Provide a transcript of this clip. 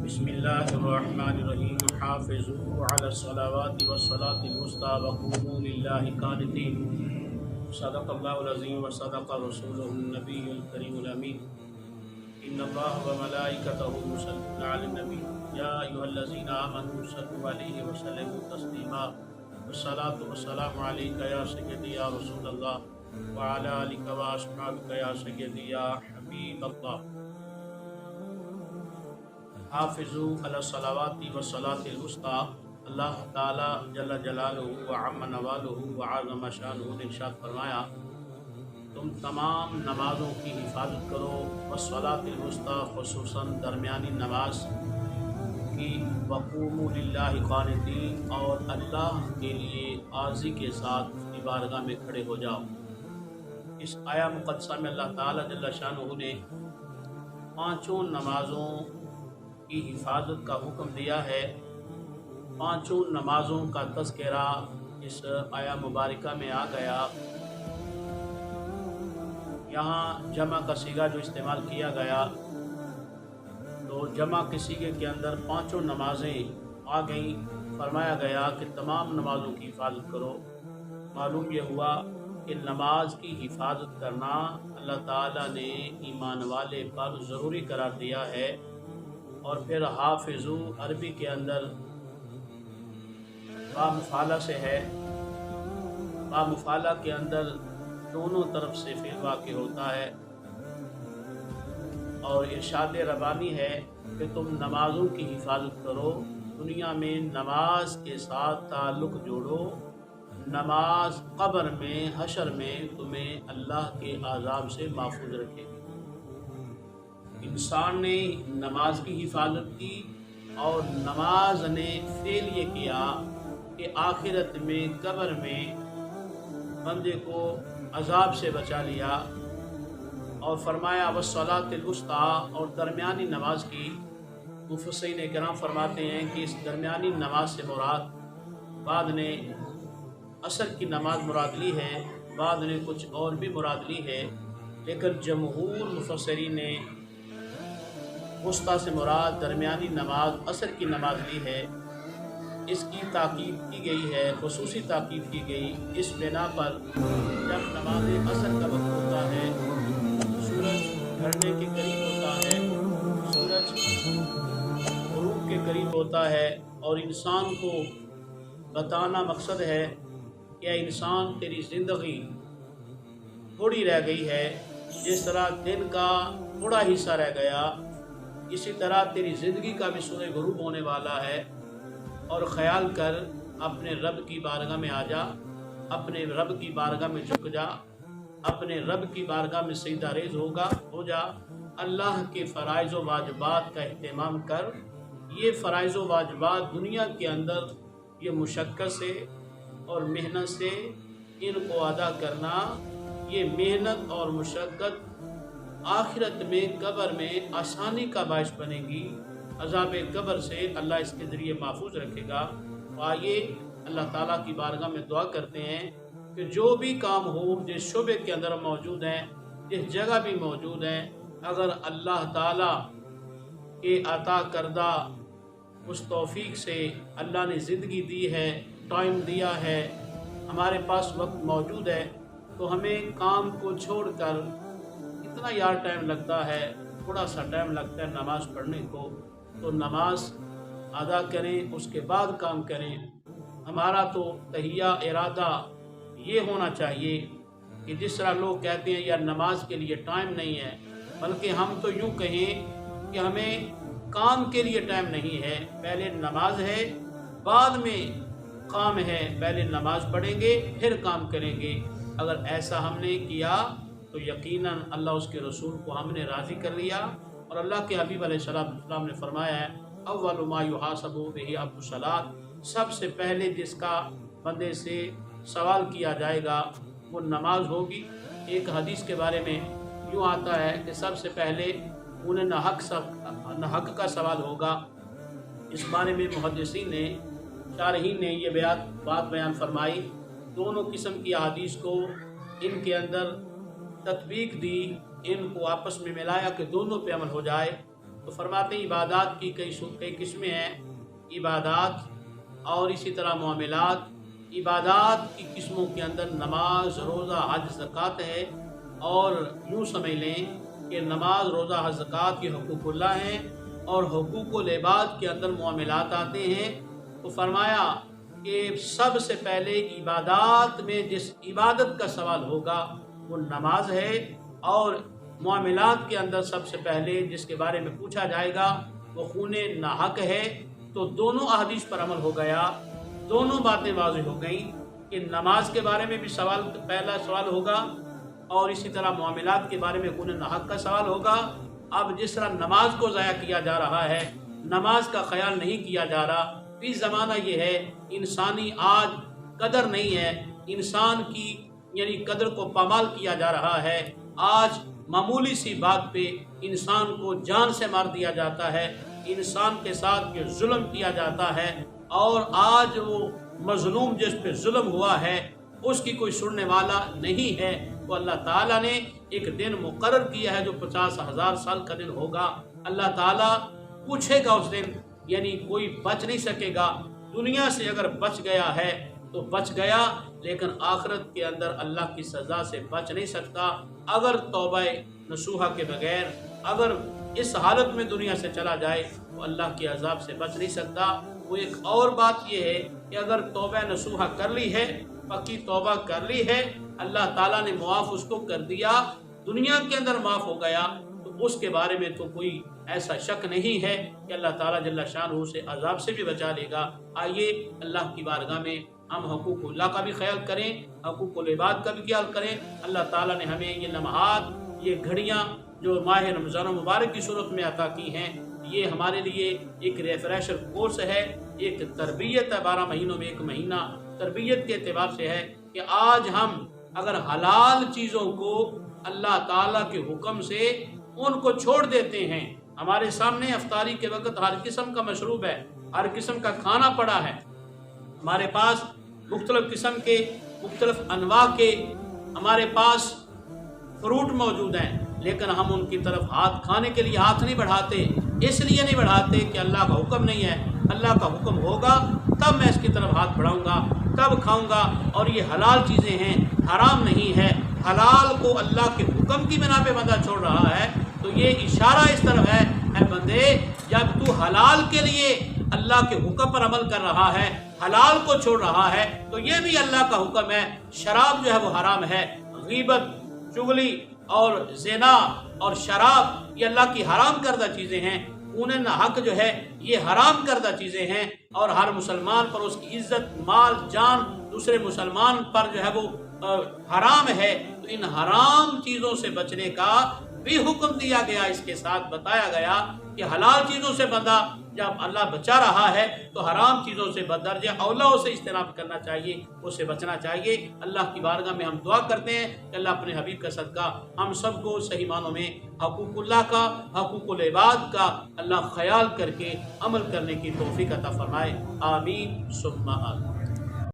बिस्मिल्लाहिर्रहमानिर्रहीम हाफ़िज़ू अला सलावाति वस्सलातिल वुस्ता वक़ूमू लिल्लाहि क़ानितीन। सदक़ल्लाहुल अज़ीम व सदक़ रसूलुहुन नबियुल करीमुल अमीन। इन्नल्लाहा व मलाइकतहु युसल्लूना अलन नबी या अय्युहल्लज़ीना आमनू सल्लु अलैहि व सल्लिमू तस्लीमा। वस्सलातु वस्सलामु अलैका या सय्यदी या रसूलल्लाह व अला आलिका व अस्हाबिका या सय्यदी या हबीबल्लाह। हाफ़िज़ू अला सलावाति व सलातिल वुस्ता। अल्लाह ताला जल्ल जलालुहु व अम्मा नवालुहु व अज़म शानुहु ने इरशाद फरमाया, तुम तमाम नमाज़ों की हिफाजत करो। व सलातिल वुस्ता खुसूसन दरमियानी नमाज की, वक़ूमू लिल्लाहि क़ानितीन और अल्लाह के लिए आज़ी के साथ उसकी बारगाह में खड़े हो जाओ। इस आया मुक़द्दसा में अल्लाह ताला जल्ल शानुहु ने पाँचों नमाज़ों की हिफाजत का हुक्म दिया है। पाँचों नमाज़ों का तज़किरा इस आया मुबारका में आ गया। यहाँ जमा का सीगा जो इस्तेमाल किया गया, तो जमा के सीगे के अंदर पाँचों नमाज़ें आ गईं। फरमाया गया कि तमाम नमाज़ों की हिफाजत करो। मालूम ये हुआ कि नमाज की हिफाजत करना अल्लाह ताला ने ईमान वाले पर ज़रूरी करार दिया है। और फिर हाफ़िज़ू अरबी के अंदर बामुफ़ाला से है। बामुफ़ाला के अंदर दोनों तरफ से फ़िल वाक़े होता है और इरशाद रब्बानी है कि तुम नमाज़ों की हिफाजत करो। दुनिया में नमाज के साथ ताल्लुक़ जोड़ो। नमाज क़ब्र में, हशर में तुम्हें अल्लाह के अज़ाब से महफूज रखेगी। इंसान ने नमाज की हिफाजत की और नमाज ने फ़ेल ये किया कि आखिरत में, कब्र में बंदे को अज़ाब से बचा लिया। और फरमाया वस्सलातिल वुस्ता, और दरमियानी नमाज की। मुफ़स्सिरीन किराम फरमाते हैं कि इस दरमियानी नमाज से मुराद, बाद ने असर की नमाज मुराद ली है, बाद ने कुछ और भी मुराद ली है, लेकिन जमहूर मुफ़स्सिरीन ने वुस्ता से मुराद दरमियानी नमाज असर की नमाज ली है। इसकी ताकीद की गई है, खुसूसी ताकीद की गई इस बिना पर जब नमाज असर का वक्त होता है, सूरज ढलने के करीब होता है, सूरज ग़ुरूब के करीब होता है, और इंसान को बताना मकसद है कि इंसान तेरी ज़िंदगी थोड़ी रह गई है। जिस तरह दिन का थोड़ा हिस्सा रह गया, इसी तरह तेरी ज़िंदगी का भी सूरज ग़ुरूब होने वाला है। और ख़याल कर, अपने रब की बारगाह में आ जा, अपने रब की बारगाह में झुक जा, अपने रब की बारगाह में सजदा रेज़ हो जा। अल्लाह के फ़राइज़ व वाजिबात का एहतमाम कर। ये फ़राइज़ व वाजिबात दुनिया के अंदर ये मुशक्क़त से और मेहनत से इनको अदा करना, ये मेहनत और मुशक्क़त आखिरत में, कब्र में आसानी का बाइस बनेगी। अज़ाब कब्र से अल्लाह इसके ज़रिए महफूज रखेगा। तो आइए अल्लाह ताला की बारगाह में दुआ करते हैं कि जो भी काम हो, जिस शोबे के अंदर मौजूद हैं, जिस जगह भी मौजूद हैं, अगर अल्लाह ताला के अता करदा उस तौफ़ीक से अल्लाह ने ज़िंदगी दी है, टाइम दिया है, हमारे पास वक्त मौजूद है, तो हमें काम को छोड़कर, इतना यार टाइम लगता है, थोड़ा सा टाइम लगता है नमाज़ पढ़ने को, तो नमाज अदा करें, उसके बाद काम करें। हमारा तो तहिया इरादा ये होना चाहिए कि जिस तरह लोग कहते हैं यार नमाज के लिए टाइम नहीं है, बल्कि हम तो यूँ कहें कि हमें काम के लिए टाइम नहीं है। पहले नमाज है, बाद में काम है। पहले नमाज पढ़ेंगे, फिर काम करेंगे। अगर ऐसा हमने किया तो यकीनन अल्लाह उसके रसूल को हमने राज़ी कर लिया। और अल्लाह के हबीब अलैहिस्सलाम ने फरमाया है, अव्वलु मा युहासबु बिही अब्दुस सलात, सबसे पहले जिसका बंदे से सवाल किया जाएगा वो नमाज होगी। एक हदीस के बारे में यूँ आता है कि सबसे पहले उन्हें नहक का सवाल होगा। इस बारे में मुहद्दिसीन ने, शारहीन ने ये बात बयान फरमाई। दोनों किस्म की हदीस को इनके अंदर तत्वीक दी, इनको आपस में मिलाया कि दोनों पे अमल हो जाए। تو فرماتے ہیں इबादत की कई किस्में हैं, इबादत और इसी तरह मामलात। इबादत की किस्मों के अंदर नमाज, रोज़ा, हज, ज़कात है। और यूँ समझ लें कि नमाज, रोज़ा, हज, ज़कात ये हुकूकुल्लाह हैं और हुकूकुल इबाद के अंदर मामलात आते हैं। तो फरमाया कि सबसे पहले इबादत में जिस इबादत का सवाल होगा वो नमाज है, और मामलात के अंदर सबसे पहले जिसके बारे में पूछा जाएगा वो खूने नाहक है। तो दोनों अहदीस पर अमल हो गया, दोनों बातें वाज़िह हो गई कि नमाज के बारे में भी पहला सवाल होगा और इसी तरह मामलात के बारे में खूने नाहक का सवाल होगा। अब जिस तरह नमाज को ज़ाया किया जा रहा है, नमाज का ख्याल नहीं किया जा रहा, फिर ज़माना ये है इंसानी आज कदर नहीं है, इंसान की यानी कदर को पामाल किया जा रहा है। आज मामूली सी बात पे इंसान को जान से मार दिया जाता है, इंसान के साथ ये जुल्म किया जाता है, और आज वो मजलूम जिस पे जुल्म हुआ है उसकी कोई सुनने वाला नहीं है। तो अल्लाह ताला ने एक दिन मुकर्रर किया है जो 50,000 साल का दिन होगा। अल्लाह ताला पूछेगा उस दिन, यानी कोई बच नहीं सकेगा। दुनिया से अगर बच गया है तो बच गया, लेकिन आखिरत के अंदर अल्लाह की सज़ा से बच नहीं सकता। अगर तौबा नसूहा के बगैर अगर इस हालत में दुनिया से चला जाए तो अल्लाह के अजाब से बच नहीं सकता। वो एक और बात यह है कि अगर तौबा नसूहा कर ली है, पक्की तौबा कर ली है, अल्लाह ताला ने मुआफ़ उसको कर दिया, दुनिया के अंदर माफ़ हो गया, तो उसके बारे में तो कोई ऐसा शक नहीं है कि अल्लाह ताला जल्ला शानहू से अजाब से भी बचा लेगा। आइए अल्लाह की बारगाह में हम हुकूकुल्लाह का भी ख्याल करें, हुकूकुल इबाद का भी ख्याल करें। अल्लाह ताला ने हमें ये लम्हात, ये घड़ियाँ जो माह रमज़ान मुबारक की सूरत में अता की हैं, ये हमारे लिए एक रिफ्रेशर कोर्स है, एक तरबियत है। 12 महीनों में एक महीना तरबियत के एतबार से है कि आज हम अगर हलाल चीज़ों को अल्लाह ताला के हुक्म से उनको छोड़ देते हैं। हमारे सामने अफ्तारी के वक्त हर किस्म का मशरूब है, हर किस्म का खाना पड़ा है, हमारे पास मुख्तलिफ किस्म के मुख्तलिफ अनवा के हमारे पास फ्रूट मौजूद हैं, लेकिन हम उनकी तरफ हाथ खाने के लिए हाथ नहीं बढ़ाते। इसलिए नहीं बढ़ाते कि अल्लाह का हुक्म नहीं है। अल्लाह का हुक्म होगा तब मैं इसकी तरफ हाथ बढ़ाऊंगा, तब खाऊंगा। और ये हलाल चीज़ें हैं, हराम नहीं है। हलाल को अल्लाह के हुक्म की बिना पे बंदा छोड़ रहा है, तो ये इशारा इस तरफ है, ऐ बंदे जब तू हलाल के लिए अल्लाह के हुक्म पर अमल कर रहा है, हलाल को छोड़ रहा है, तो ये भी अल्लाह का हुक्म है। शराब जो है वो हराम है, गीबत, चुगली और ज़िना और शराब ये अल्लाह की हराम करदा चीज़ें हैं। खून हक जो है ये हराम करदा चीज़ें हैं, और हर मुसलमान पर उसकी इज्जत, माल, जान दूसरे मुसलमान पर जो है वो हराम है। तो इन हराम चीज़ों से बचने का भी हुक्म दिया गया। इसके साथ बताया गया कि हलाल चीज़ों से बंदा जब अल्लाह बचा रहा है तो हराम चीज़ों से बदर्ज औला से इज्तनाब करना चाहिए, उससे बचना चाहिए। अल्लाह की बारगाह में हम दुआ करते हैं कि अल्लाह अपने हबीब का सदका हम सबको सही मानों में हकूकुल्लाह का, हकूकुल इबाद का अल्लाह ख्याल करके अमल करने की तौफीक अता फरमाए। आमीन सुम्मा आमीन।